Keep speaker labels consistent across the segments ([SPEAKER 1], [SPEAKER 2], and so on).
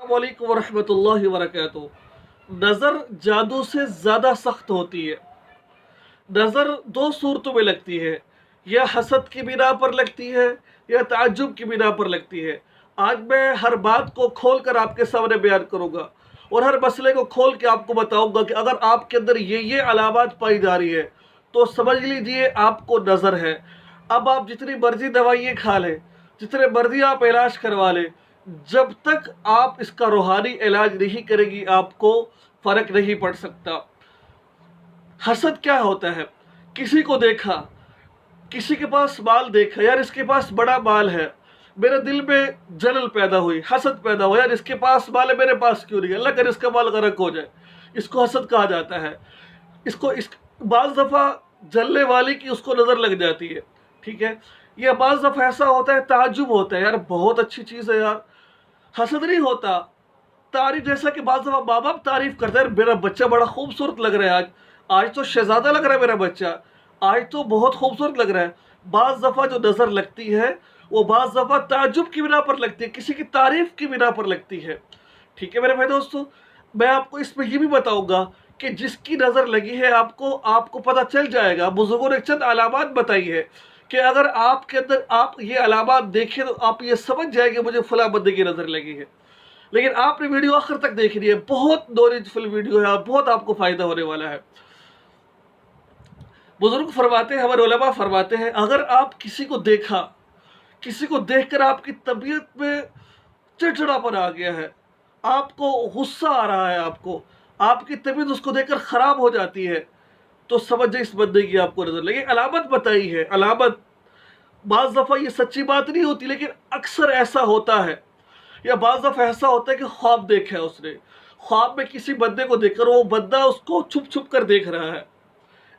[SPEAKER 1] अस्सलामुअलैकुम वरहमतुल्लाहि वबरकातुहू। नज़र जादू से ज़्यादा सख्त होती है। नज़र दो सूरतों में लगती है, या हसद की बिना पर लगती है या ताज्जुब की बिना पर लगती है। आज मैं हर बात को खोल कर आपके सामने बयान करूँगा और हर मसले को खोल के आपको बताऊँगा कि अगर आपके अंदर ये अलामात पाई जा रही है तो समझ लीजिए आपको नज़र है। अब आप जितनी मर्जी दवाइयाँ खा लें, जितने मर्जी आप इलाज करवा लें, जब तक आप इसका रूहानी इलाज नहीं करेंगी आपको फ़र्क नहीं पड़ सकता। हसद क्या होता है? किसी को देखा, किसी के पास माल देखा, यार इसके पास बड़ा माल है, मेरे दिल में जलन पैदा हुई, हसद पैदा हुआ, यार इसके पास माल है मेरे पास क्यों नहीं, अल्लाह करे इसका माल गरक हो जाए। इसको हसद कहा जाता है। इस बाज़ दफ़ा जलने वाली की उसको नज़र लग जाती है, ठीक है। यह बाज़ दफ़ा ऐसा होता है, ताज्जुब होता है, यार बहुत अच्छी चीज़ है यार। हसद नहीं होता, तारीफ, जैसा कि बाज़ दफ़ा माँ बाप तारीफ करते हैं, मेरा बच्चा बड़ा खूबसूरत लग रहा है, आज तो शहजादा लग रहा है मेरा बच्चा, आज तो बहुत खूबसूरत लग रहा है। बाज़ दफ़ा जो नज़र लगती है वो बाज़ दफ़ा ताज्जुब की बिना पर लगती है, किसी की तारीफ की बिना पर लगती है, ठीक है मेरे भाई दोस्तों। मैं आपको इसमें ये भी बताऊंगा कि जिसकी नज़र लगी है आपको पता चल जाएगा। बुजुर्गों ने चंद अलामात बताई है कि अगर आपके अंदर आप ये अलामात देखें तो आप ये समझ जाएंगे मुझे फला बंदे की नज़र लगी है। लेकिन आपने वीडियो आखिर तक देखनी है, बहुत नॉलेजफुल वीडियो है, बहुत आपको फ़ायदा होने वाला है। बुजुर्ग फरमाते हैं, हमारे उलमा फरमाते हैं, अगर आप किसी को देखा, किसी को देखकर आपकी तबीयत में चिड़चिड़ापन आ गया है, आपको गुस्सा आ रहा है, आपकी तबीयत उसको देखकर ख़राब हो जाती है, तो समझ जाए इस बंदे की आपको नज़र लगी। अलामत बताई है, अलामत। बाज़ दफ़ा ये सच्ची बात नहीं होती, लेकिन अक्सर ऐसा होता है, या बाज़ दफ़ा ऐसा होता है कि ख्वाब देखा है उसने, ख्वाब में किसी बंदे को देखकर वो बंदा उसको छुप छुप कर देख रहा है,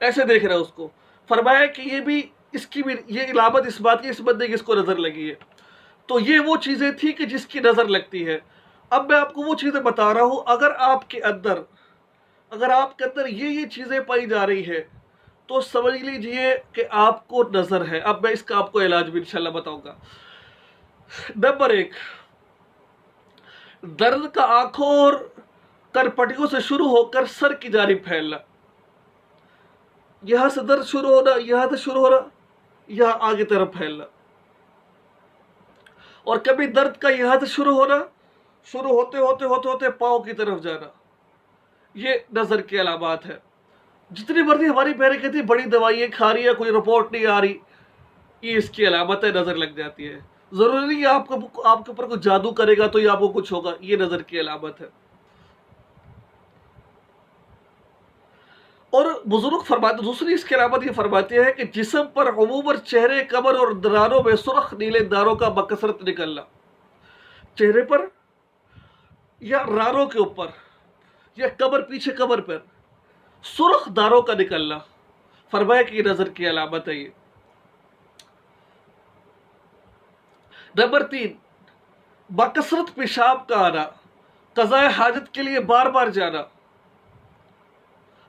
[SPEAKER 1] ऐसे देख रहा है उसको। फरमाया कि ये भी, इसकी भी ये इलामत इस बात की इस बंदे की इसको नज़र लगी है। तो ये वो चीज़ें थी कि जिसकी नज़र लगती है। अब मैं आपको वो चीज़ें बता रहा हूँ, अगर आपके अंदर ये चीज़ें पाई जा रही है तो समझ लीजिए कि आपको नज़र है। अब मैं इसका आपको इलाज भी इंशाल्लाह बताऊंगा। नंबर 1, दर्द का आंखों और कनपटियों से शुरू होकर सर की जानिब फैलना। यहां से दर्द शुरू होना, यहां से शुरू होना, यहां आगे तरफ फैलना, और कभी दर्द का यहां से शुरू होना, शुरू होते होते होते होते पाँव की तरफ जाना। ये नज़र की अलामत है। जितनी मर्जी हमारी बहनें कहती है बड़ी दवाइयाँ खा रही है, कोई रिपोर्ट नहीं आ रही, ये इसकी अलामत है, नज़र लग जाती है। ज़रूरी नहीं है आपके ऊपर कोई जादू करेगा तो ये आपको कुछ होगा, ये नज़र की अलामत है। और बुजुर्ग फरमाते, दूसरी इसकी अलामत ये फरमाते हैं कि जिस्म पर अमूमन चेहरे, कमर और दरारों में सुर्ख नीले दारों का बकसरत निकलना। चेहरे पर या रानों के ऊपर या कमर, पीछे कमर पर सुर्ख दारों का निकलना, फरमाया कि नज़र की अलामत है ये। नंबर 3, बकसरत पेशाब का आना, क़ज़ाए हाजत के लिए बार बार जाना।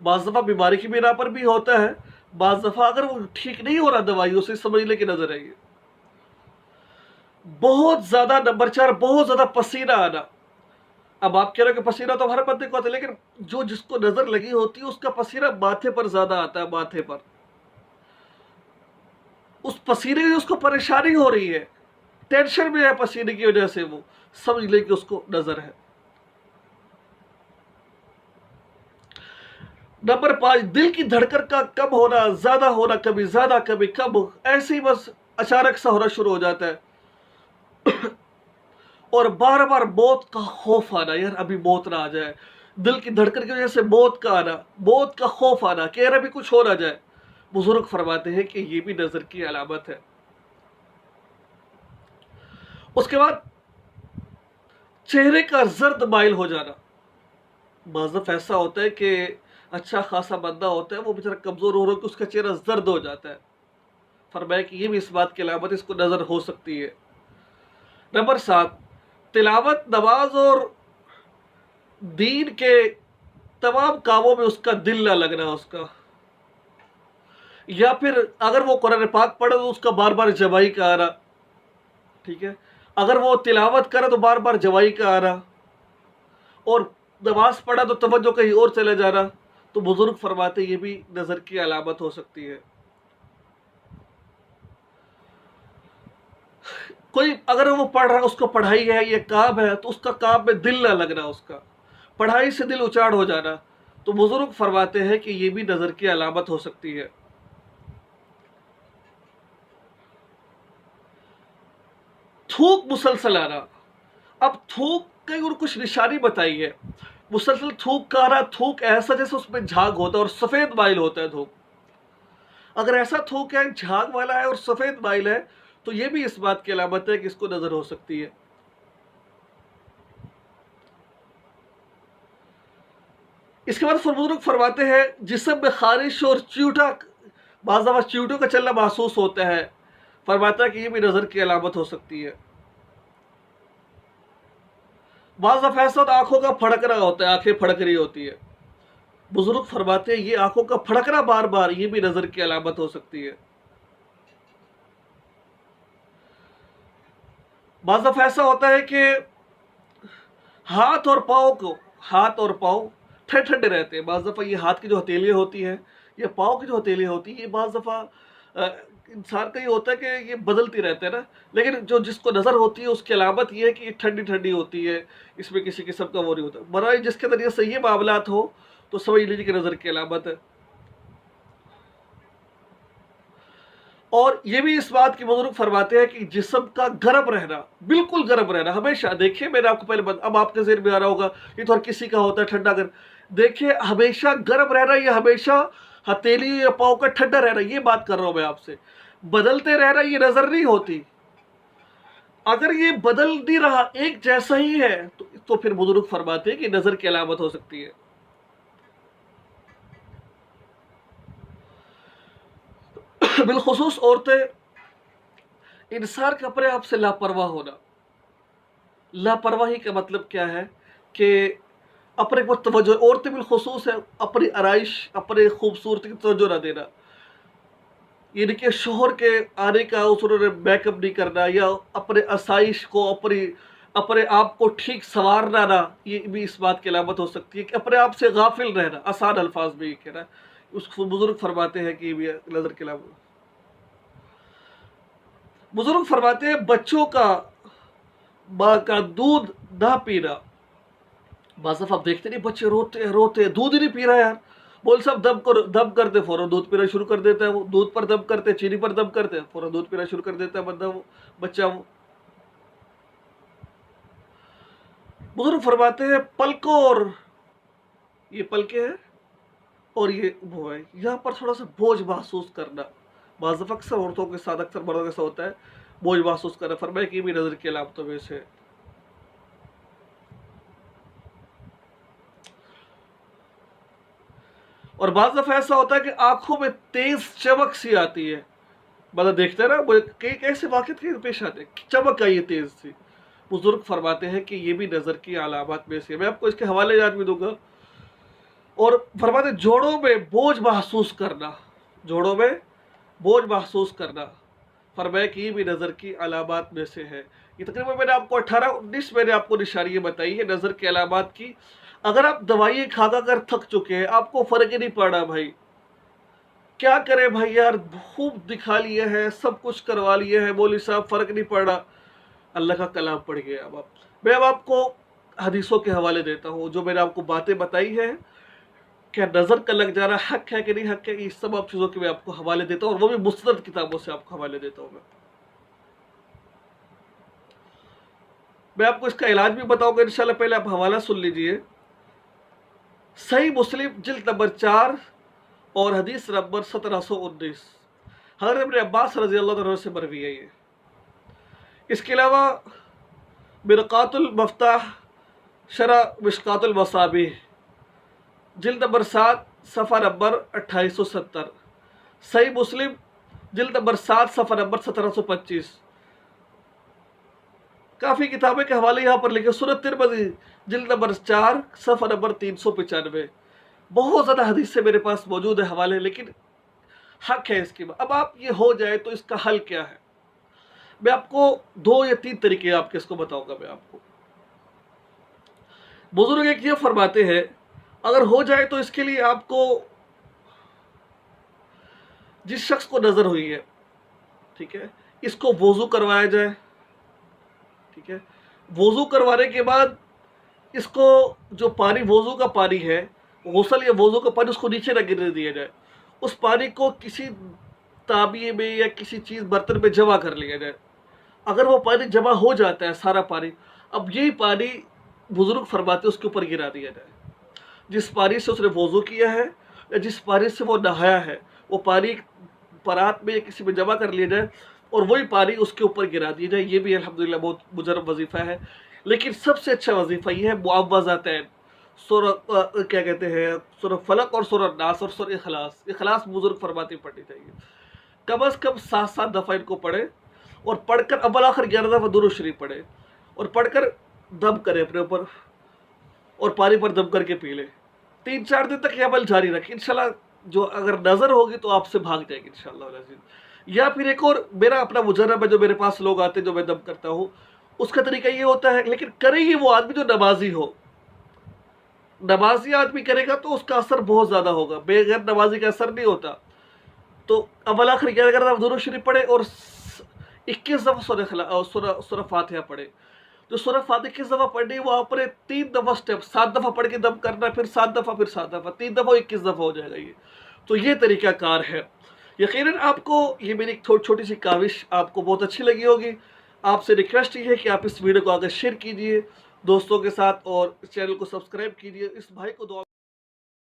[SPEAKER 1] बाज़ दफ़ा बीमारी की बिना पर भी होता है, बाज़ दफ़ा अगर वो ठीक नहीं हो रहा दवाइयों से, समझ ले कि नज़र है ये। बहुत ज़्यादा, नंबर 4, बहुत ज़्यादा पसीना आना। अब आप कह रहे हो कि पसीना तो हर बंदे को आता है, लेकिन जो जिसको नज़र लगी होती है उसका पसीना माथे पर ज़्यादा आता है, माथे पर। उस पसीने की उसको परेशानी हो रही है, टेंशन में है पसीने की वजह से, वो समझ ले कि उसको नज़र है। नंबर 5, दिल की धड़कन का कम होना, ज़्यादा होना, कभी ज़्यादा कभी कम, ऐसे ही बस अचानक सा होना शुरू हो जाता है। और बार बार मौत का खौफ आना, यार अभी मौत ना आ जाए, दिल की धड़कन की वजह से मौत का आना, मौत का खौफ आना कि यार अभी कुछ हो ना जाए। बुजुर्ग फरमाते हैं कि ये भी नज़र की अलामत है। उसके बाद चेहरे का जर्द माइल हो जाना। बाज़ दफ़ा ऐसा होता है कि अच्छा खासा बंदा होता है, वो बेचारा कमज़ोर हो रहा है कि उसका चेहरा जर्द हो जाता है, फरमाया कि ये भी इस बात की अलामत, इसको नज़र हो सकती है। नंबर 7, तिलावत, नमाज और दीन के तमाम कामों में उसका दिल ना लगना उसका, या फिर अगर वो कुरान पाक पढ़े तो उसका बार बार जवाई का आ रहा, ठीक है। अगर वो तिलावत करे तो बार बार जवाई का आ रहा, اور نماز پڑھا تو توجہ کہیں اور چلے جانا، تو بزرگ فرماتے یہ بھی نظر کی علامت ہو سکتی ہے۔ کوئی اگر وہ پڑھ رہا ہے، اس کو پڑھائی ہے، یہ کام ہے، تو اس کا کام میں دل نہ لگنا، اس کا پڑھائی سے دل اچاڑ ہو جانا، تو بزرگ فرماتے ہیں کہ یہ بھی نظر کی علامت ہو سکتی ہے۔ تھوک مسلسل آنا، اب تھوک کی اور کچھ نشانی بتائی ہے۔ مسلسل تھوک کا آنا، تھوک ایسا جیسے اس میں جھاگ ہوتا ہے اور سفید مائل ہوتا ہے تھوک۔ اگر ایسا تھوک ہے، جھاگ والا ہے اور سفید مائل ہے، تو یہ بھی اس بات کی علامت ہے کہ اس کو نظر ہو سکتی ہے۔ اس کے بعد بزرگ فرماتے ہیں جسم میں خارش اور چیوٹا، بعض دفعہ چیوٹوں کا چلنا محسوس ہوتا ہے، فرماتا ہے کہ یہ بھی نظر کی علامت ہو سکتی ہے۔ بعض دفعہ ایسا ہوتا ہے آنکھوں کا پھڑکنا ہوتا ہے، آنکھیں پھڑک رہی ہوتی ہے، بزرگ فرماتے ہیں یہ آنکھوں کا پھڑکنا بار بار، یہ بھی نظر کی علامت ہو سکتی ہے۔ بعض دفعہ ایسا ہوتا ہے کہ ہاتھ اور پاؤں ٹھنڈے رہتے ہیں۔ بعض دفعہ یہ ہاتھ کی جو ہتھیلیاں ہوتی ہیں یا پاؤں کی جو ہتھیلیاں ہوتی ہیں، یہ بعض دفعہ انسان کا یہ ہوتا ہے کہ یہ بدلتی رہتے ہیں نا، لیکن جس کو نظر ہوتی ہے اس کی علامت یہ ہے کہ یہ ٹھنڈی ہوتی ہے، اس میں کسی قسم کا وہ نہیں ہوتا۔ برائے جس کے ذریعے سے یہ معاملات ہو تو سمجھ لیجیے کہ نظر کی علامت ہے۔ اور یہ بھی اس بات کی بزرگ فرماتے ہیں کہ جسم کا گرم رہنا، بالکل گرم رہنا ہمیشہ۔ دیکھیں میں نے آپ کو پہلے اب آپ کے ذہن میں آ رہا ہوگا یہ تو ہر کسی کا ہوتا ہے ٹھنڈا گرم، دیکھیں ہمیشہ گرم رہنا، یہ ہمیشہ ہتھیلی یا پاؤں کا ٹھنڈا رہنا، یہ بات کر رہا ہوں میں آپ سے۔ بدلتے رہنا یہ نظر نہیں ہوتی۔ اگر یہ بدل نہیں رہا، ایک جیسا ہی ہے، تو پھر بزرگ فرماتے ہیں کہ نظر کی علامت ہو سکتی ہے۔ بالخصوص عورتیں، انسان کا اپنے آپ سے لاپرواہ ہونا۔ لاپرواہی کا مطلب کیا ہے کہ اپنے کو توجہ، عورتیں بالخصوص ہے اپنی آرائش، اپنے خوبصورتی کی توجہ نہ دینا، یعنی کہ شوہر کے آنے کا انہوں نے میک اپ نہیں کرنا، یا اپنے آسائش کو، اپنے آپ کو ٹھیک سنوارنا نہ، یہ بھی اس بات کی علامت ہو سکتی ہے کہ اپنے آپ سے غافل رہنا، آسان الفاظ میں یہ کہنا، اس کو بزرگ فرماتے ہیں کہ یہ بھی نظر کی علامت۔ بزرگ فرماتے ہیں بچوں کا ماں کا دودھ نہ پینا۔ بعض دفعہ آپ دیکھتے نہیں بچے روتے دودھ ہی نہیں پی رہا یار، بول صاحب دم کرتے فوراً دودھ پینا شروع کر دیتا ہے، وہ دودھ پر دم کرتے، چینی پر دم کرتے، فوراً دودھ پینا شروع کر دیتا ہے بچہ وہ۔ بزرگ فرماتے ہیں پلکوں، اور یہ پلکیں ہیں اور یہ وہ ہے، یہاں پر تھوڑا سا بوجھ محسوس کرنا، بعض دفعہ اکثر عورتوں کے ساتھ، اکثر مردوں کے ساتھ ہوتا ہے، بوجھ محسوس کرنا، فرمایا کہ یہ بھی نظر کی علامتوں میں سے۔ اور بعض دفعہ ایسا ہوتا ہے کہ آنکھوں میں تیز چمک سی آتی ہے، مطلب دیکھتے ہیں نا کئی ایسے واقعات پیش آتے ہیں، چمک آئی ہے تیز سی، بزرگ فرماتے ہیں کہ یہ بھی نظر کی علامات میں سے۔ میں آپ کو اس کے حوالے یاد بھی دوں گا۔ اور فرماتے ہیں جوڑوں میں بوجھ محسوس کرنا، جوڑوں میں بوجھ محسوس کرنا، فرمایا کہ یہ بھی نظر کی علامات میں سے ہے۔ یہ تقریباً میں نے آپ کو 18-19 میں نے آپ کو نشانیاں بتائی ہے نظر کی علامات کی۔ اگر آپ دوائیں کھا کر تھک چکے ہیں، آپ کو فرق ہی نہیں پڑ رہا بھائی، کیا کرے بھائی یار، خوب دکھا لیا ہے، سب کچھ کروا لیا ہے مولوی صاحب، فرق نہیں پڑ رہا، اللہ کا کلام پڑھ گیا۔ میں اب آپ کو حدیثوں کے حوالے دیتا ہوں، جو میں نے آپ کو باتیں بتائی ہیں، کیا نظر کا لگ جانا حق ہے کہ نہیں حق ہے، یہ سب آپ چیزوں کے میں آپ کو حوالے دیتا ہوں، اور وہ بھی مستند کتابوں سے آپ کو حوالے دیتا ہوں۔ میں آپ کو اس کا علاج بھی بتاؤں گا انشاءاللہ، پہلے آپ حوالہ سن لیجئے۔ صحیح مسلم جلد نمبر 4 اور حدیث نمبر 1719، حضرت ابن عباس رضی اللہ عنہ سے مروی ہے یہ۔ اس کے علاوہ مرقات المفتاح شرح مشکات المصابیح جلد نمبر 7 صفحہ نمبر 2870، صحیح مسلم جلد نمبر 7 صفحہ نمبر 1725، کافی کتابیں کے حوالے یہاں پر لکھے، سنن ترمذی جلد نمبر 4 صفحہ نمبر 395، بہت زیادہ حدیثیں میرے پاس موجود ہے حوالے، لیکن حق ہے اس کی۔ اب آپ یہ ہو جائے تو اس کا حل کیا ہے، میں آپ کو 2 یا 3 طریقے آپ کے اس کو بتاؤں گا۔ میں آپ کو बुजुर्ग एक ये फरमाते हैं, अगर हो जाए तो इसके लिए आपको जिस शख्स को नजर हुई है, ठीक है, इसको वुजू करवाया जाए, ठीक है। वुजू करवाने के बाद इसको जो पानी वुजू का पानी है, गुस्ल या वुजू का पानी, उसको नीचे न गिरने दिया जाए। उस पानी को किसी ताबिये में या किसी चीज़ बर्तन में जमा कर लिया जाए। अगर वो पानी जमा हो जाता है सारा पानी, अब यही पानी बुजुर्ग फरमाते उसके ऊपर गिरा दिया जाए। जिस पानी से उसने वुजू किया है या जिस पानी से वो नहाया है, वो पानी परात में या किसी में जमा कर लिया जाए और वही पानी उसके ऊपर गिरा दिया जाए। ये भी अल्हम्दुलिल्लाह बहुत मुजरब वजीफ़ा है। लेकिन सबसे अच्छा वजीफ़ा ये है मुअव्वज़तैन, क्या कहते हैं, सूरह फलक और सूरह नास और सूरह इखलास। इखलास बुजुर्ग फरमाते पढ़नी चाहिए, कम अज़ कम 7-7 दफ़ा इनको पढ़े और पढ़कर अव्वल आखिर 11 दफ़ा दुरूद शरीफ पढ़े और पढ़कर दम करे अपने ऊपर और पानी पर दम करके पी ले। 3-4 दिन तक ये अमल जारी रखें, इंशाल्लाह जो अगर नज़र होगी तो आपसे भाग जाएगी इंशाल्लाह अज़ीज़। या फिर एक और मेरा अपना मुजर्रब है, जो मेरे पास लोग आते हैं जो मैं दम करता हूँ, उसका तरीका ये होता है, लेकिन करे ये वो आदमी जो नमाजी हो। नमाजी आदमी करेगा तो उसका असर बहुत ज़्यादा होगा, बेगैर नमाजी का असर नहीं होता। तो अव्वल आखिर 11 दफ़ा दुरूद शरीफ पढ़े और 21 दफ़ा सूरह फातिहा पढ़े। जो सूरह फातिहा 21 दफ़ा पढ़नी, वो आपने 3 दफ़ा स्टेप, 7 दफ़ा पढ़ के दम करना, फिर 7 दफ़ा, फिर 7 दफ़ा, 3 दफ़ा 21 दफ़ा हो जाएगा ये। तो ये तरीका कार है। यकीनन आपको ये मेरी छोटी सी काविश आपको बहुत अच्छी लगी होगी। आपसे रिक्वेस्ट ये है कि आप इस वीडियो को आगे शेयर कीजिए दोस्तों के साथ और चैनल को सब्सक्राइब कीजिए। इस भाई को दुआ